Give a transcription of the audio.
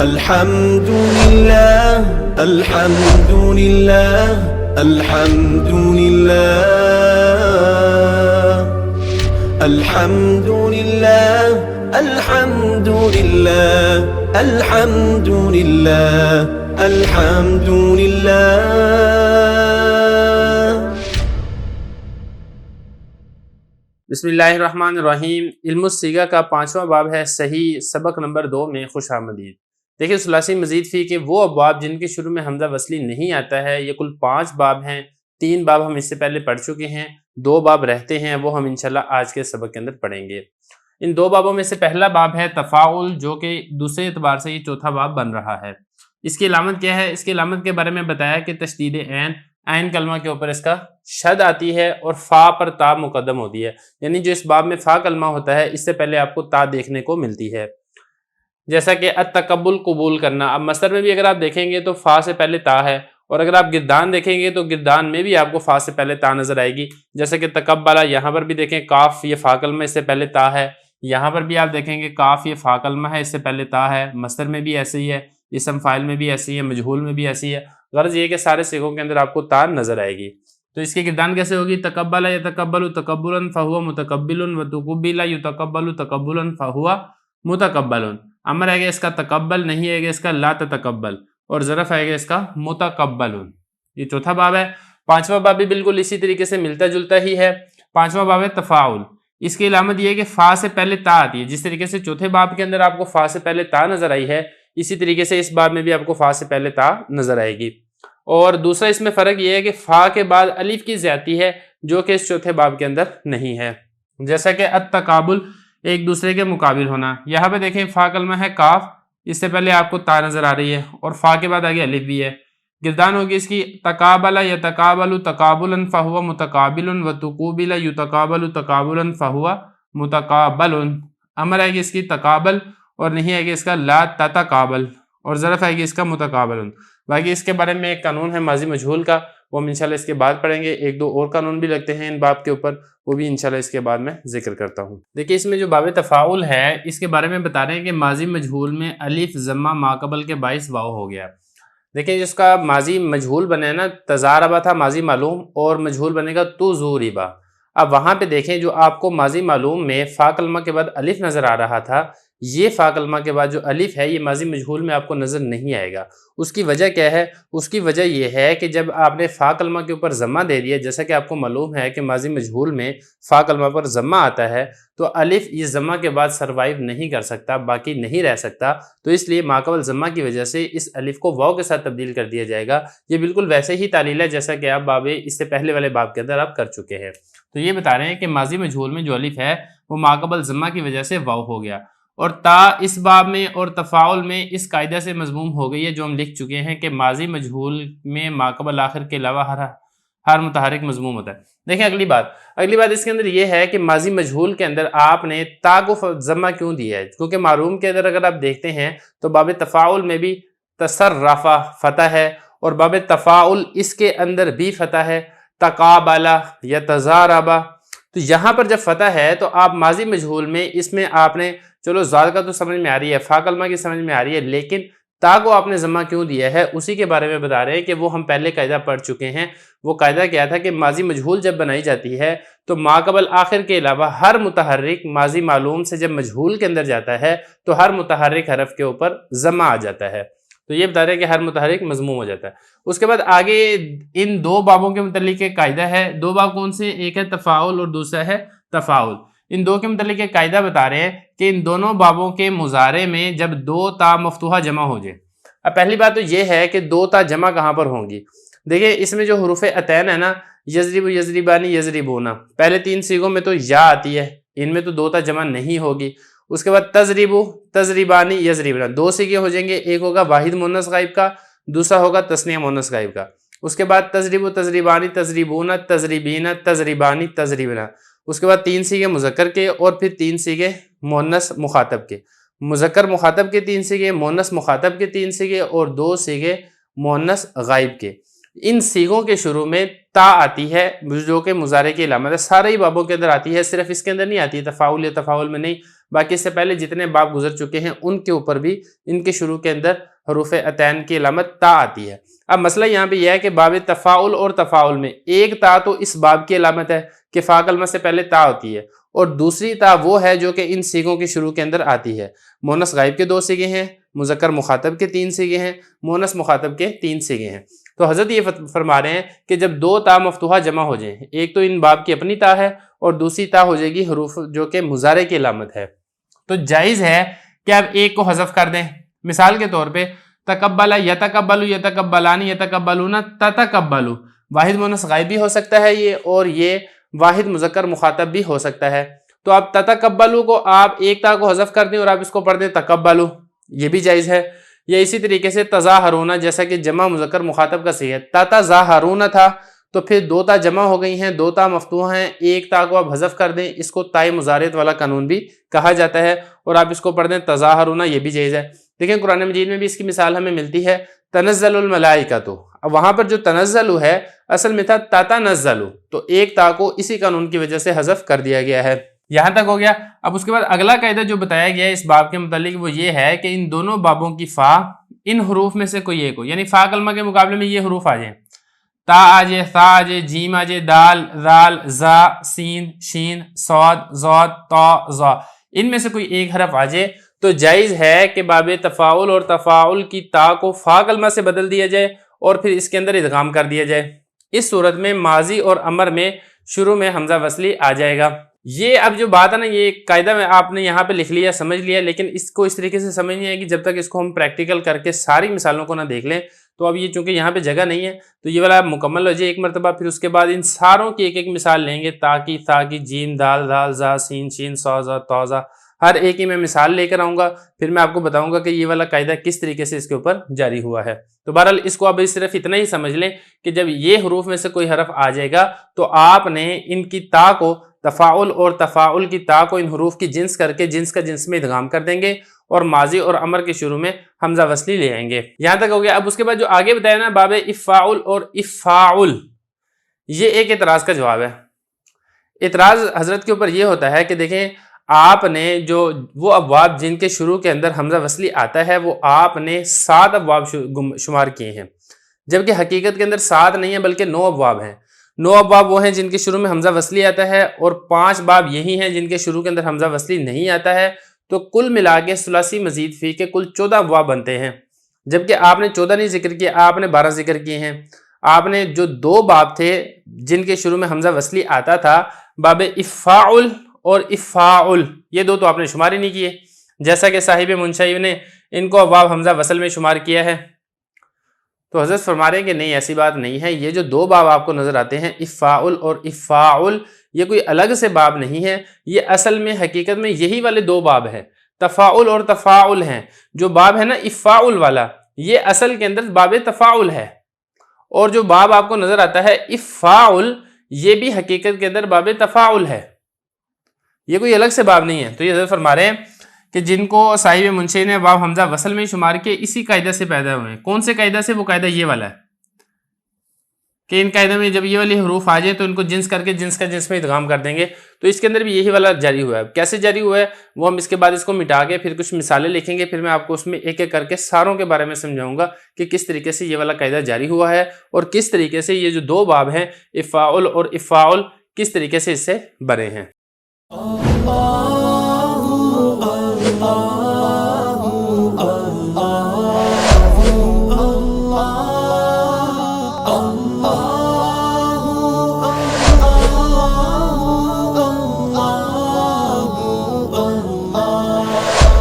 الحمد لله الحمد لله الحمد لله الحمد لله الحمد لله الحمد لله الحمد لله. بسم اللہ الرحمن الرحیم. علم الصیغہ کا 5واں باب ہے صحیح. سبق نمبر 2 میں خوش آمدید. دیکھیں ثلاثی مزید فی کے وہ ابواب جن کے شروع میں حمزہ وصلی نہیں آتا ہے، یہ کل 5 باب ہیں. 3 باب ہم اس سے پہلے پڑھ چکے ہیں، 2 باب رہتے ہیں، وہ ہم انشاءاللہ آج کے سبق کے اندر پڑھیں گے. ان 2 بابوں میں سے پہلا باب ہے تفاعل، جو کہ دوسرے اعتبار سے یہ چوتھا باب بن رہا ہے. اس کی علامت کیا ہے؟ اس کی علامت کے بارے میں بتایا کہ تشدید عین کلمہ کے اوپر اس کا شد آتی ہے اور فا پر تا مقدم ہوتی ہے. یعنی جو اس باب میں فا کلمہ ہوتا ہے اس سے پہلے آپ کو تا دیکھنے کو ملتی ہے. جیسا کہ التقبل قبول کرنا. اب مصدر میں بھی اگر آپ دیکھیں گے تو فا سے پہلے تا ہے، اور اگر آپ گردان دیکھیں گے تو گردان میں بھی آپ کو فا سے پہلے تا نظر آئے گی. جیسا کہ تقبلا، یہاں پر بھی دیکھیں کاف یہ فا کلمہ اس سے پہلے تا ہے. یہاں پر بھی آپ دیکھیں گے کاف یہ فا کلمہ ہے، اس سے پہلے تا ہے. مصدر میں بھی ایسے ہی ہے، اسم فاعل میں بھی ایسی ہے، مجہول میں بھی ایسی ہے. غرض یہ کہ سارے صیغوں کے اندر آپ کو تا نظر آئے گی. تو اس کی گردان کیسے ہوگی؟ تقبل یتقبل تقبلا فهو متقبل وتقبل یتقبل تقبلا فهو متقبل. امر آئے گا اس کا تقبل، نہیں آئے گا اس کا لا تتقبل، اور ظرف آئے گا اس کا متقبل. یہ چوتھا باب ہے. 5واں باب بھی بالکل اسی طریقے سے ملتا جلتا ہی ہے. 5واں باب ہے تفاعل. اس کی علامت یہ ہے کہ فا سے پہلے تا آتی ہے. جس طریقے سے چوتھے باب کے اندر آپ کو فا سے پہلے تا نظر آئی ہے، اسی طریقے سے اس باب میں بھی آپ کو فا سے پہلے تا نظر آئے گی. اور دوسرا اس میں فرق یہ ہے کہ فا کے بعد الف کی زیادتی ہے، جو کہ اس چوتھے باب کے اندر نہیں ہے. جیسا کہ التقابل، ایک دوسرے کے مقابل ہونا. یہاں پہ دیکھیں فا کلمہ ہے کاف، اس سے پہلے آپ کو تا نظر آ رہی ہے، اور فا کے بعد آگے الف بھی ہے. گردان ہوگی اس کی تقابل یتقابل تقابلا فهو متقابل وتقوبل یتقابل تقابلا فهو متقابل. امر آئے گی اس کی تقابل، اور نہیں آئے گی اس کا لا تتقابل، اور ظرف آئے گی اس کا متقابل. باقی اس کے بارے میں ایک قانون ہے ماضی مجہول کا، وہ ہم انشاءاللہ اس کے بعد پڑھیں گے. 1-2 اور قانون بھی لگتے ہیں ان باب کے اوپر، وہ بھی انشاءاللہ اس کے بعد میں ذکر کرتا ہوں. دیکھیں اس میں جو باب تفاعل ہے اس کے بارے میں بتا رہے ہیں کہ ماضی مجہول میں الف ضمہ ماقبل کے باعث واو ہو گیا. دیکھیں جس کا ماضی مجہول بنے نا، تزاربا تھا ماضی معلوم، اور مجہول بنے گا تو زوریبا. اب وہاں پہ دیکھیں جو آپ کو ماضی معلوم میں فا کلمہ کے بعد الف نظر آ رہا تھا، یہ فا کلمہ کے بعد جو الف ہے یہ ماضی مجہول میں آپ کو نظر نہیں آئے گا. اس کی وجہ کیا ہے؟ اس کی وجہ یہ ہے کہ جب آپ نے فا کلمہ کے اوپر ضمہ دے دیا، جیسا کہ آپ کو معلوم ہے کہ ماضی مجہول میں فا کلمہ پر ضمہ آتا ہے، تو الف یہ ضمہ کے بعد سروائیو نہیں کر سکتا، باقی نہیں رہ سکتا. تو اس لیے ماقبل ضمہ کی وجہ سے اس الف کو واو کے ساتھ تبدیل کر دیا جائے گا. یہ بالکل ویسے ہی تعلیل ہے جیسا کہ آپ اس سے پہلے والے باب کے اندر آپ کر چکے ہیں. تو یہ بتا رہے ہیں کہ ماضی مجہول میں جو الف ہے وہ ماقبل ضمہ کی وجہ سے واو ہو گیا. اور تا اس باب میں اور تفاعل میں اس قاعدہ سے مضموم ہو گئی ہے جو ہم لکھ چکے ہیں کہ ماضی مجہول میں ماقبل آخر کے علاوہ ہر متحرک مضموم ہوتا ہے. دیکھیں اگلی بات اس کے اندر یہ ہے کہ ماضی مجہول کے اندر آپ نے تا کو ضمہ کیوں دیا ہے؟ کیونکہ معروم کے اندر اگر آپ دیکھتے ہیں تو باب تفاعل میں بھی تصرفہ فتح ہے، اور باب تفاعل اس کے اندر بھی فتح ہے، تقابلہ یا تزاربہ. تو یہاں پر جب فتح ہے تو آپ ماضی مجہول میں اس میں آپ نے، چلو زاد کا تو سمجھ میں آ رہی ہے، فا کلمہ کی سمجھ میں آ رہی ہے، لیکن تا کو آپ نے ضمہ کیوں دیا ہے اسی کے بارے میں بتا رہے ہیں کہ وہ ہم پہلے قاعدہ پڑھ چکے ہیں. وہ قاعدہ کیا تھا کہ ماضی مجہول جب بنائی جاتی ہے تو ماقبل آخر کے علاوہ ہر متحرک ماضی معلوم سے جب مجہول کے اندر جاتا ہے تو ہر متحرک حرف کے اوپر ضمہ آ جاتا ہے. تو یہ بتا رہے ہیں کہ ہر متحرک مضموم ہو جاتا ہے. اس کے بعد آگے ان 2 بابوں کے متعلق ایک قاعدہ ہے. 2 باب کون سے؟ ایک ہے تفاعل اور دوسرا ہے تفاعل. ان 2 کے متعلق ایک قاعدہ بتا رہے ہیں کہ ان دونوں بابوں کے مضارع میں جب 2 تا مفتوحہ جمع ہو جائے. اب پہلی بات تو یہ ہے کہ 2 تا جمع کہاں پر ہوں گی؟ دیکھیں اس میں جو حروف عطین ہے نا، یضرب یضربانی یضربونا، پہلے 3 صیغوں میں تو یا آتی ہے، ان میں تو 2 تا جمع نہیں ہوگی. اس کے بعد تضربو تضربانی یضربنا، 2 صیغے ہو جائیں گے، ایک ہوگا واحد مؤنث غائب کا، دوسرا ہوگا تثنیہ مؤنث غائب کا. اس کے بعد تضربو تضربانی تضربونا تضربینا تضربانی تضربنا. اس کے بعد 3 صیغے مذکر کے، اور پھر 3 صیغے مؤنث مخاطب کے. مذکر مخاطب کے 3 صیغے، مؤنث مخاطب کے 3 صیغے، اور 2 صیغے مؤنث غائب کے. ان صیغوں کے شروع میں تا آتی ہے جو کہ مضارع کی علامت ہے. سارے ہی بابوں کے اندر آتی ہے، صرف اس کے اندر نہیں آتی ہے، تفاعل یا تفاعل میں نہیں. باقی اس سے پہلے جتنے باب گزر چکے ہیں ان کے اوپر بھی ان کے شروع کے اندر حروف عطین کی علامت تا آتی ہے۔ اب مسئلہ یہاں پہ یہ ہے کہ باب تفاعل اور تفاعل میں ایک تا تو اس باب کی علامت ہے کہ فا کلمہ سے پہلے تا ہوتی ہے، اور دوسری تا وہ ہے جو کہ ان سیغوں کے شروع کے اندر آتی ہے۔ مؤنث غائب کے 2 سیغے ہیں، مذکر مخاطب کے 3 سیغے ہیں، مؤنث مخاطب کے 3 سیغے ہیں۔ تو حضرت یہ فرما رہے ہیں کہ جب 2 تا مفتوحہ جمع ہو جائیں، ایک تو ان باب کی اپنی تا ہے اور دوسری تا ہو جائے گی حروف جو کہ مضارع کی علامت ہے، تو جائز ہے کہ آپ ایک کو حذف کر دیں۔ مثال کے طور پہ تقبل یتقبل، یتقبلان، یتقبلون، تتقبل، واحد مؤنث غائب بھی ہو سکتا ہے یہ، اور یہ واحد مذکر مخاطب بھی ہو سکتا ہے۔ تو آپ تتقبلو کو آپ ایک تا کو حذف کر دیں اور آپ اس کو پڑھ دیں تقبلو، یہ بھی جائز ہے۔ یا اسی طریقے سے تظاہرون، جیسا کہ جمع مذکر مخاطب کا صحیح ہے، تتظاہرون تھا تو پھر 2 تا جمع ہو گئی ہیں، 2 تا مفتوح ہیں، ایک تا کو آپ حذف کر دیں، اس کو تائے مضارعت والا قانون بھی کہا جاتا ہے، اور آپ اس کو پڑھ دیں تظاہرون، یہ بھی جائز ہے۔ دیکھیں قرآن مجید میں بھی اس کی مثال ہمیں ملتی ہے، تنزل الملائکۃ، اب وہاں پر جو تنزل ہے اصل میں تھا تتنزل، تو ایک تا کو اسی قانون کی وجہ سے حذف کر دیا گیا ہے۔ یہاں تک ہو گیا۔ اب اس کے بعد اگلا قاعدہ جو بتایا گیا ہے اس باب کے متعلق وہ یہ ہے کہ ان دونوں بابوں کی فا ان حروف میں سے کوئی ایک ہو، یعنی فا کلمہ کے مقابلے میں یہ حروف آ جائیں، تا آ جائے، ثا آ جائے، جیم آ جائے، دال، ذال، زا، سین، شین، صاد، ضاد، طا، ظا، ان میں سے کوئی ایک حرف آ جائے تو جائز ہے کہ باب تفاعل اور تفاعل کی تا کو فا کلمہ سے بدل دیا جائے اور پھر اس کے اندر ادغام کر دیا جائے۔ اس صورت میں ماضی اور امر میں شروع میں حمزہ وصلی آ جائے گا۔ یہ اب جو بات ہے نا، یہ قاعدہ میں آپ نے یہاں پہ لکھ لیا، سمجھ لیا، لیکن اس کو اس طریقے سے سمجھ نہیں آئے گی جب تک اس کو ہم پریکٹیکل کر کے ساری مثالوں کو نہ دیکھ لیں۔ تو اب یہ چونکہ یہاں پہ جگہ نہیں ہے تو یہ والا مکمل ہو جائے ایک مرتبہ، پھر اس کے بعد ان ساروں کی ایک ایک مثال لیں گے، تا کی، ثا کی، جیم، دال، ذال، زا، سین، شین، صاد، ضاد، طا، ظا، ہر ایک کی میں مثال لے کر آؤں گا، پھر میں آپ کو بتاؤں گا کہ یہ والا قاعدہ کس طریقے سے اس کے اوپر جاری ہوا ہے۔ تو بہرحال اس کو اب صرف اتنا ہی سمجھ لیں کہ جب یہ حروف میں سے کوئی حرف آ جائے گا تو آپ نے ان کی تا کو، تفاعل اور تفاعل کی تا کو ان حروف کی جنس کر کے جنس کا جنس میں ادغام کر دیں گے اور ماضی اور امر کے شروع میں حمزہ وصلی لے آئیں گے۔ یہاں تک ہو گیا۔ اب اس کے بعد جو آگے بتایا نا باب افعال اور افاعل، یہ ایک اعتراض کا جواب ہے۔ اعتراض حضرت کے اوپر یہ ہوتا ہے کہ دیکھیں آپ نے جو وہ ابواب جن کے شروع کے اندر حمزہ وصلی آتا ہے وہ آپ نے 7 ابواب شمار کیے ہیں، جبکہ حقیقت کے اندر 7 نہیں ہیں بلکہ 9 ابواب ہیں۔ 9 ابواب وہ ہیں جن کے شروع میں حمزہ وصلی آتا ہے اور 5 باب یہی ہیں جن کے شروع کے اندر حمزہ وصلی نہیں آتا ہے، تو کل ملا کے ثلاثی مزید فی کے کل 14 ابواب بنتے ہیں، جبکہ آپ نے 14 نہیں ذکر کیے، آپ نے 12 ذکر کیے ہیں۔ آپ نے جو 2 باب تھے جن کے شروع میں حمزہ وصلی آتا تھا، باب افعال اور افاعل، یہ 2 تو آپ نے شمار ہی نہیں کیے، جیسا کہ صاحب منشئی نے ان کو ابواب حمزہ وصل میں شمار کیا ہے۔ تو حضرت فرما رہے ہیں کہ نہیں، ایسی بات نہیں ہے، یہ جو 2 باب آپ کو نظر آتے ہیں افعال اور افاعل، یہ کوئی الگ سے باب نہیں ہے، یہ اصل میں حقیقت میں یہی والے 2 باب ہیں، تفاعل اور تفاعل ہیں۔ جو باب ہے نا افاعل والا، یہ اصل کے اندر باب تفاعل ہے، اور جو باب آپ کو نظر آتا ہے افاعل، یہ بھی حقیقت کے اندر باب تفاعل ہے، یہ کوئی الگ سے باب نہیں ہے۔ تو یہ حضرت فرما رہے ہیں کہ جن کو صاحب منشئی نے باب حمزہ وصل میں شمار کے اسی قاعدہ سے پیدا ہوئے ہیں۔ کون سے قاعدہ سے؟ وہ قاعدہ یہ والا ہے کہ ان قاعدہ میں جب یہ والی حروف آ جائے تو ان کو جنس کر کے جنس کا جنس میں ادغام کر دیں گے۔ تو اس کے اندر بھی یہی والا جاری ہوا ہے۔ کیسے جاری ہوا ہے وہ ہم اس کے بعد اس کو مٹا کے پھر کچھ مثالیں لکھیں گے، پھر میں آپ کو اس میں ایک ایک کر کے ساروں کے بارے میں سمجھاؤں گا کہ کس طریقے سے یہ والا قاعدہ جاری ہوا ہے اور کس طریقے سے یہ جو 2 باب ہیں افعال اور افاعل کس طریقے سے اس سے بنے ہیں۔